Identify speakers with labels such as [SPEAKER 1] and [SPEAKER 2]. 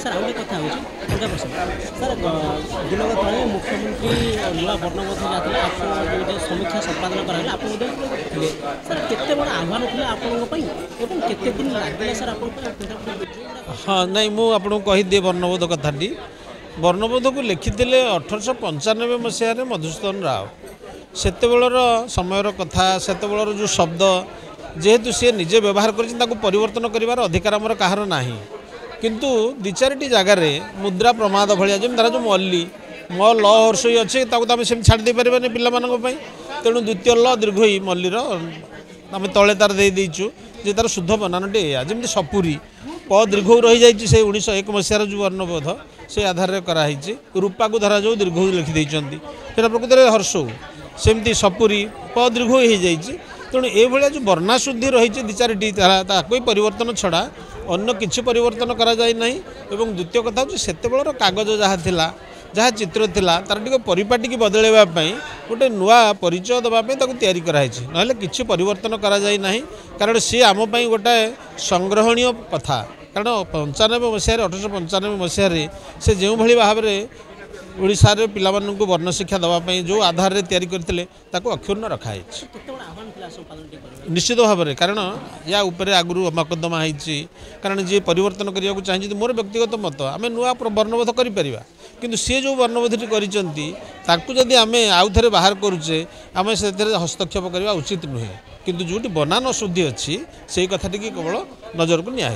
[SPEAKER 1] Sir आउ कथा हो सर दिनक तले मुख्यमंत्री नुआ वर्णबोध जाता आप समीक्षा संपादन कराला आप सर केते बड़ आह्वान थे आपते दिन लगे सर
[SPEAKER 2] हाँ नहीं मुझे आपको कहीदिए वर्णबोध कथाटी वर्णबोध को लिखिले 1895 मसीह मधुसूदन राव सेतेबेलर समयर कथा सेतेबेलर जो शब्द जेहेतु सी निजे व्यवहार कर परिवर्तन कर अधिकार आमर कहार ना किंतु दि चारि जगार मुद्रा प्रमाद भाया जमी तार जो मल्ली म ल हर्षई अच्छे आम से छाड़ी पारे पाई तेणु द्वितीय ल दीर्घई मल्लीर आम तले तार देचु जे तार शुद्ध बनानटे या जमी सपुरी प दीर्घ रही जाइए से 1901 मसीहार जो वर्णबोध से आधार में कराई रूपा को धरा जो दीर्घ लिखिदे से प्रकृत में हर्षौ सेमती सपुरी प दीर्घ हो जाइए तेणु ये जो वर्णाशुद्धि रही दि चारि कोई परिवर्तन छड़ा अन्य किसी परिवर्तन करा जाए नहीं एवं द्वितीय कथा हूँ सेतेबेलर कागज जहाँ थिला जहाँ चित्र थिला तार टिके परिपाटी की बदलवाई गोटे नुआ परिचय देवाई तैयारी कराई ना किसी परिवर्तन करा जाए नहीं कारण सी आम गोटे संग्रहणीय कथा कारण 95 मसीह 1895 मसीह से जो भाव में ओडिशारे पिलामानंकु वर्ण शिक्षा देवाई जो आधार में तैयारी करते अक्षुण्ण रखाई निश्चित भाव में कारण या उपरे आगु मकदमा होती कारण जी परिवर्तन करने को चाहिए मोर व्यक्तिगत मत आम नुआ वर्णबोध करें किंतु सी जो वर्णबोधटी करी आम आउ थे बाहर करुचे आम से हस्तक्षेप करवा उचित नुहे किंतु जो बनान शुद्धि अच्छी से कथाटी केवल नजर को निया।